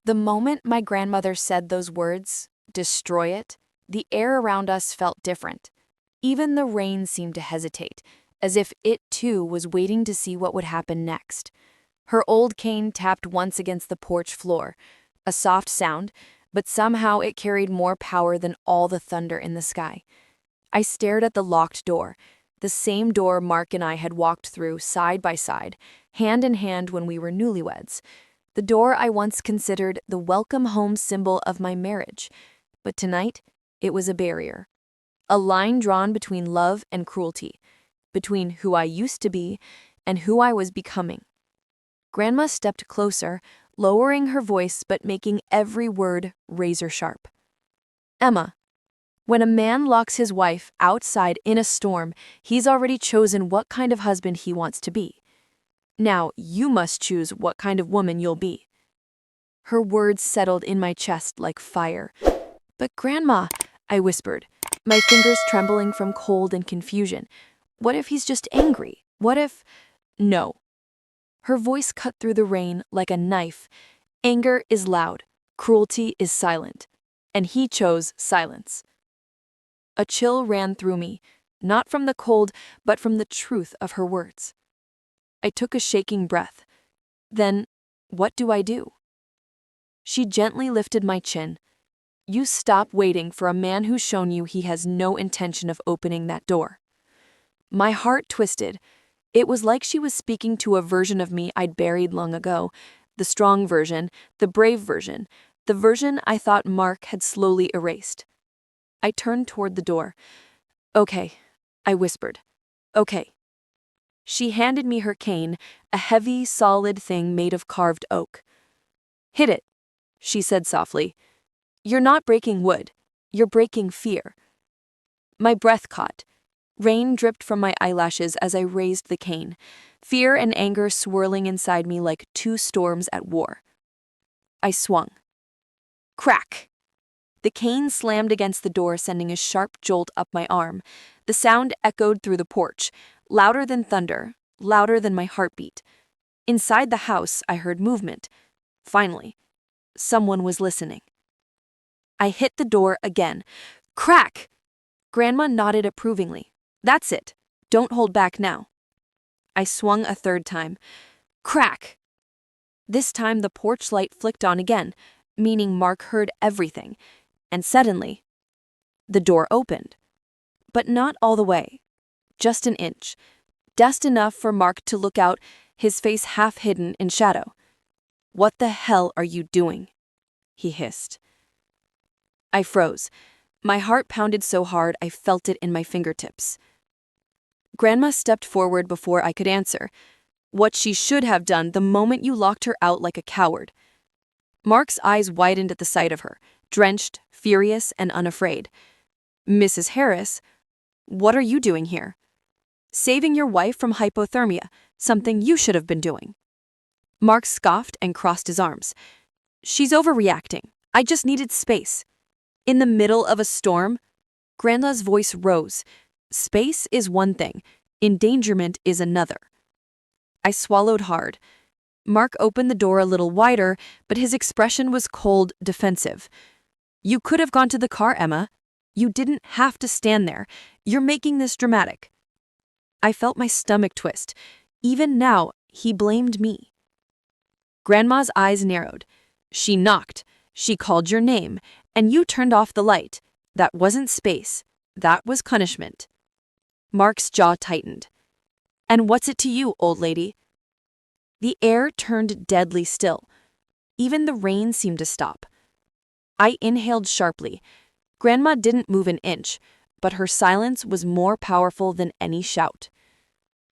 The moment my grandmother said those words, destroy it, the air around us felt different. Even the rain seemed to hesitate, as if it too was waiting to see what would happen next. Her old cane tapped once against the porch floor, a soft sound, but somehow it carried more power than all the thunder in the sky. I stared at the locked door, the same door Mark and I had walked through side by side, hand in hand when we were newlyweds. The door I once considered the welcome home symbol of my marriage, but tonight it was a barrier. A line drawn between love and cruelty, between who I used to be and who I was becoming. Grandma stepped closer, lowering her voice but making every word razor sharp. Emma, when a man locks his wife outside in a storm, he's already chosen what kind of husband he wants to be. Now you must choose what kind of woman you'll be. Her words settled in my chest like fire. But Grandma, I whispered, my fingers trembling from cold and confusion. What if he's just angry? What if… No. Her voice cut through the rain like a knife. Anger is loud, cruelty is silent, and he chose silence. A chill ran through me, not from the cold, but from the truth of her words. I took a shaking breath. Then, what do I do? She gently lifted my chin. You stop waiting for a man who's shown you he has no intention of opening that door. My heart twisted. It was like she was speaking to a version of me I'd buried long ago, the strong version, the brave version, the version I thought Mark had slowly erased. I turned toward the door. Okay, I whispered. Okay. She handed me her cane, a heavy, solid thing made of carved oak. Hit it, she said softly. You're not breaking wood, you're breaking fear. My breath caught. Rain dripped from my eyelashes as I raised the cane, fear and anger swirling inside me like two storms at war. I swung. Crack! The cane slammed against the door, sending a sharp jolt up my arm. The sound echoed through the porch, louder than thunder, louder than my heartbeat. Inside the house, I heard movement. Finally, someone was listening. I hit the door again. Crack! Grandma nodded approvingly. That's it. Don't hold back now. I swung a third time. Crack! This time the porch light flicked on again, meaning Mark heard everything. And suddenly, the door opened. But not all the way. Just an inch. Just enough for Mark to look out, his face half hidden in shadow. What the hell are you doing? He hissed. I froze. My heart pounded so hard I felt it in my fingertips. Grandma stepped forward before I could answer. What she should have done the moment you locked her out like a coward. Mark's eyes widened at the sight of her, drenched, furious, and unafraid. Mrs. Harris, what are you doing here? Saving your wife from hypothermia, something you should have been doing. Mark scoffed and crossed his arms. She's overreacting. I just needed space. In the middle of a storm, Grandma's voice rose. Space is one thing, endangerment is another. I swallowed hard. Mark opened the door a little wider, but his expression was cold, defensive. You could have gone to the car, Emma. You didn't have to stand there. You're making this dramatic. I felt my stomach twist. Even now, he blamed me. Grandma's eyes narrowed. She knocked. She called your name, and you turned off the light. That wasn't space. That was punishment. Mark's jaw tightened. And what's it to you, old lady? The air turned deadly still. Even the rain seemed to stop. I inhaled sharply. Grandma didn't move an inch, but her silence was more powerful than any shout.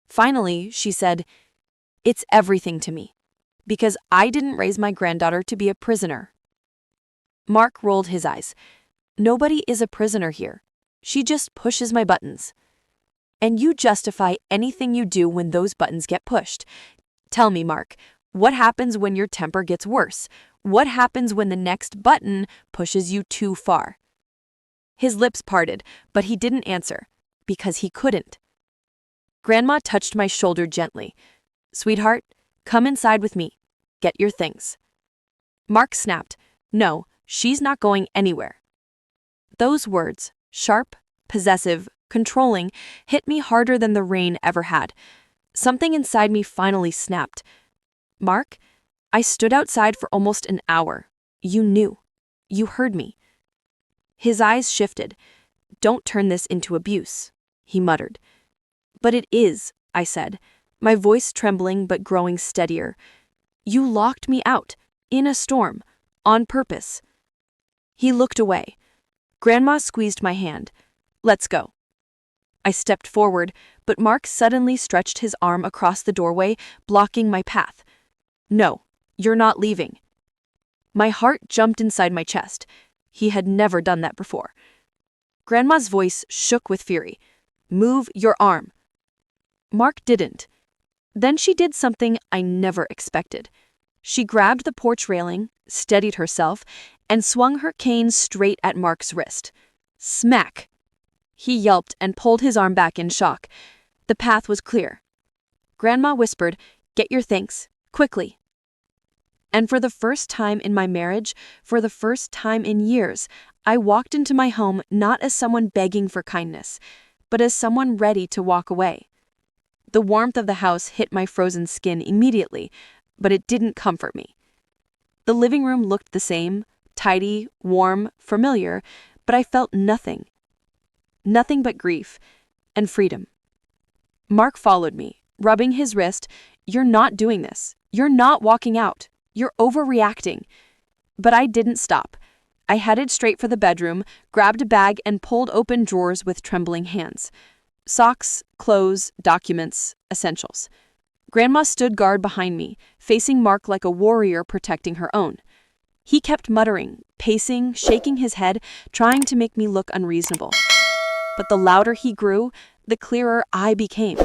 Finally, she said, It's everything to me, because I didn't raise my granddaughter to be a prisoner. Mark rolled his eyes. Nobody is a prisoner here. She just pushes my buttons. And you justify anything you do when those buttons get pushed. Tell me, Mark, what happens when your temper gets worse? What happens when the next button pushes you too far? His lips parted, but he didn't answer, because he couldn't. Grandma touched my shoulder gently. Sweetheart, come inside with me. Get your things. Mark snapped, "No, she's not going anywhere." Those words, sharp, possessive, controlling, hit me harder than the rain ever had. Something inside me finally snapped. "Mark, I stood outside for almost an hour. You knew. You heard me." His eyes shifted. "Don't turn this into abuse," he muttered. "But it is," I said, my voice trembling but growing steadier. "You locked me out, in a storm, on purpose." He looked away. Grandma squeezed my hand. "Let's go." I stepped forward, but Mark suddenly stretched his arm across the doorway, blocking my path. "No, you're not leaving." My heart jumped inside my chest. He had never done that before. Grandma's voice shook with fury. "Move your arm." Mark didn't. Then she did something I never expected. She grabbed the porch railing, steadied herself, and swung her cane straight at Mark's wrist. Smack! He yelped and pulled his arm back in shock. The path was clear. Grandma whispered, "Get your things, quickly." And for the first time in my marriage, for the first time in years, I walked into my home not as someone begging for kindness, but as someone ready to walk away. The warmth of the house hit my frozen skin immediately, but it didn't comfort me. The living room looked the same, tidy, warm, familiar, but I felt nothing. Nothing but grief and freedom. Mark followed me, rubbing his wrist. "You're not doing this. You're not walking out. You're overreacting." But I didn't stop. I headed straight for the bedroom, grabbed a bag, and pulled open drawers with trembling hands. Socks, clothes, documents, essentials. Grandma stood guard behind me, facing Mark like a warrior protecting her own. He kept muttering, pacing, shaking his head, trying to make me look unreasonable. But the louder he grew, the clearer I became.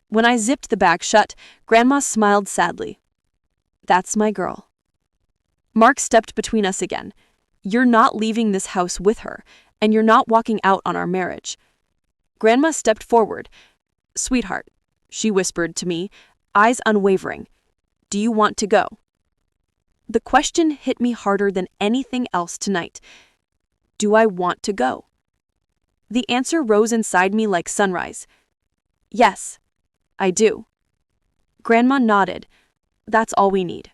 When I zipped the bag shut, Grandma smiled sadly. "That's my girl." Mark stepped between us again. "You're not leaving this house with her, and you're not walking out on our marriage." Grandma stepped forward. "Sweetheart," she whispered to me, eyes unwavering, "do you want to go?" The question hit me harder than anything else tonight. Do I want to go? The answer rose inside me like sunrise. "Yes, I do." Grandma nodded. "That's all we need."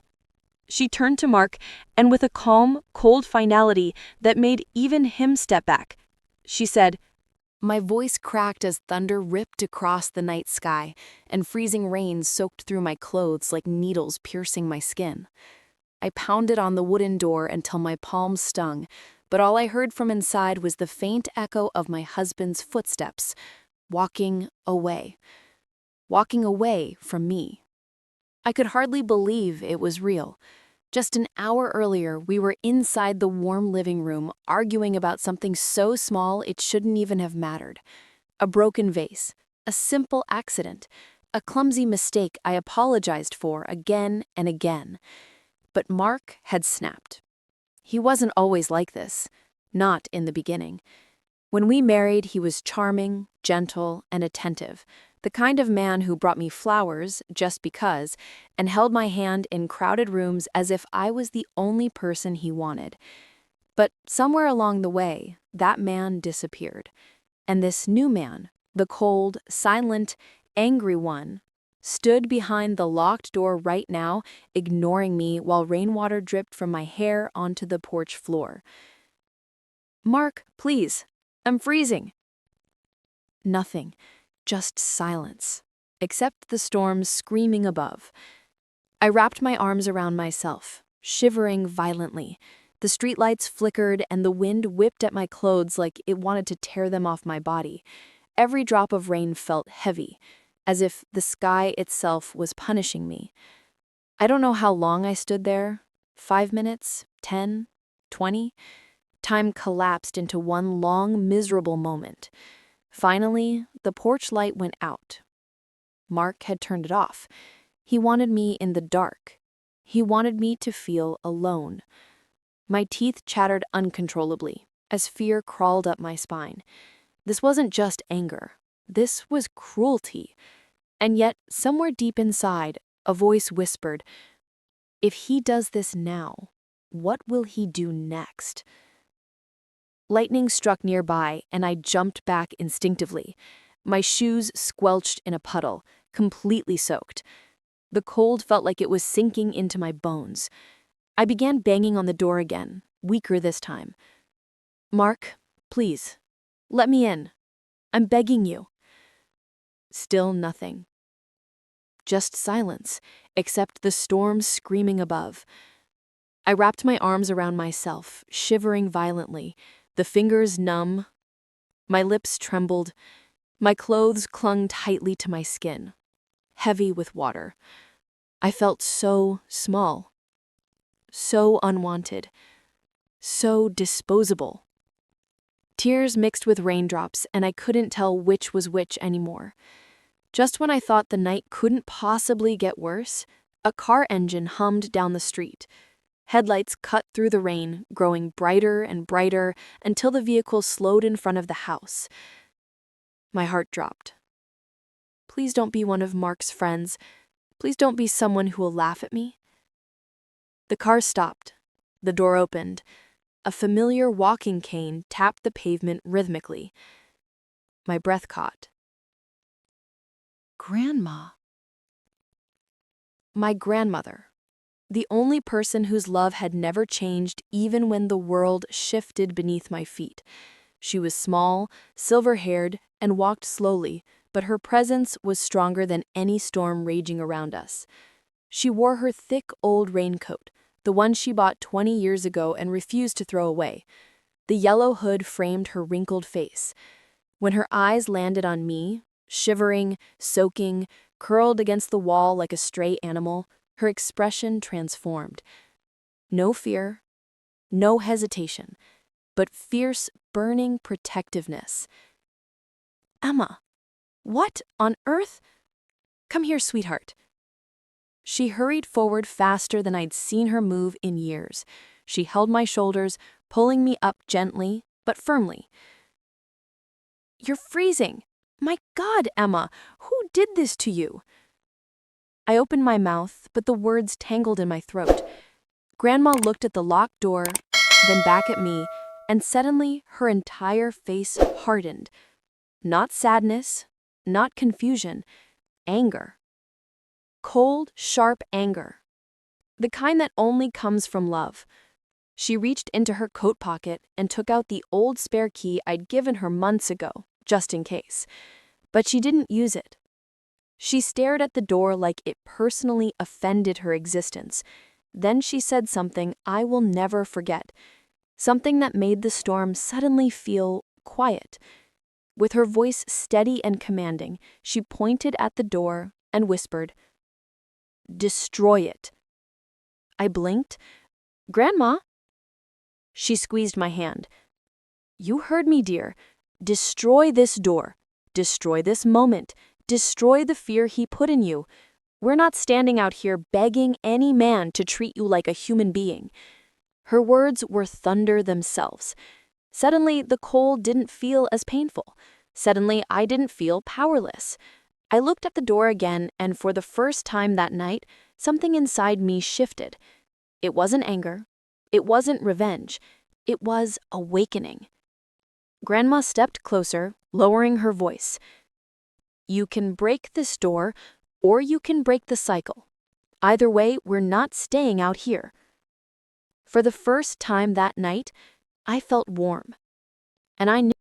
She turned to Mark, and with a calm, cold finality that made even him step back, she said, My voice cracked as thunder ripped across the night sky, and freezing rain soaked through my clothes like needles piercing my skin. I pounded on the wooden door until my palms stung, but all I heard from inside was the faint echo of my husband's footsteps, walking away from me. I could hardly believe it was real. Just an hour earlier, we were inside the warm living room arguing about something so small it shouldn't even have mattered. A broken vase, a simple accident, a clumsy mistake I apologized for again and again. But Mark had snapped. He wasn't always like this, not in the beginning. When we married, he was charming, gentle, and attentive, the kind of man who brought me flowers just because and held my hand in crowded rooms as if I was the only person he wanted. But somewhere along the way, that man disappeared. And this new man, the cold, silent, angry one, stood behind the locked door right now, ignoring me while rainwater dripped from my hair onto the porch floor. "Mark, please, I'm freezing." Nothing. Just silence, except the storm screaming above. I wrapped my arms around myself, shivering violently. The streetlights flickered and the wind whipped at my clothes like it wanted to tear them off my body. Every drop of rain felt heavy, as if the sky itself was punishing me. I don't know how long I stood there. 5 minutes, 10, 20. Time collapsed into one long, miserable moment. Finally, the porch light went out. Mark had turned it off. He wanted me in the dark. He wanted me to feel alone. My teeth chattered uncontrollably as fear crawled up my spine. This wasn't just anger. This was cruelty. And yet, somewhere deep inside, a voice whispered, "If he does this now, What will he do next? Lightning struck nearby, and I jumped back instinctively. My shoes squelched in a puddle, completely soaked. The cold felt like it was sinking into my bones. I began banging on the door again, weaker this time. "Mark, please, let me in. I'm begging you." Still nothing. Just silence, except the storm screaming above. I wrapped my arms around myself, shivering violently, the fingers numb. My lips trembled. My clothes clung tightly to my skin, heavy with water. I felt so small, so unwanted, so disposable. Tears mixed with raindrops, and I couldn't tell which was which anymore. Just when I thought the night couldn't possibly get worse, a car engine hummed down the street. Headlights cut through the rain, growing brighter and brighter until the vehicle slowed in front of the house. My heart dropped. Please don't be one of Mark's friends. Please don't be someone who will laugh at me. The car stopped. The door opened. A familiar walking cane tapped the pavement rhythmically. My breath caught. Grandma. My grandmother. The only person whose love had never changed even when the world shifted beneath my feet. She was small, silver-haired, and walked slowly, but her presence was stronger than any storm raging around us. She wore her thick old raincoat, the one she bought 20 years ago and refused to throw away. The yellow hood framed her wrinkled face. When her eyes landed on me, shivering, soaking, curled against the wall like a stray animal, her expression transformed. No fear, no hesitation, but fierce, burning protectiveness. "Emma, what on earth? Come here, sweetheart." She hurried forward faster than I'd seen her move in years. She held my shoulders, pulling me up gently, but firmly. "You're freezing. My God, Emma, who did this to you?" I opened my mouth, but the words tangled in my throat. Grandma looked at the locked door, then back at me, and suddenly her entire face hardened. Not sadness, not confusion, anger. Cold, sharp anger. The kind that only comes from love. She reached into her coat pocket and took out the old spare key I'd given her months ago, just in case. But she didn't use it. She stared at the door like it personally offended her existence. Then she said something I will never forget. Something that made the storm suddenly feel quiet. With her voice steady and commanding, she pointed at the door and whispered, "Destroy it." I blinked. "Grandma?" She squeezed my hand. "You heard me, dear. Destroy this door. Destroy this moment. Destroy the fear he put in you. We're not standing out here begging any man to treat you like a human being." Her words were thunder themselves. Suddenly, the cold didn't feel as painful. Suddenly, I didn't feel powerless. I looked at the door again, and for the first time that night, something inside me shifted. It wasn't anger. It wasn't revenge. It was awakening. Grandma stepped closer, lowering her voice. "You can break this door, or you can break the cycle. Either way, we're not staying out here." For the first time that night, I felt warm. And I knew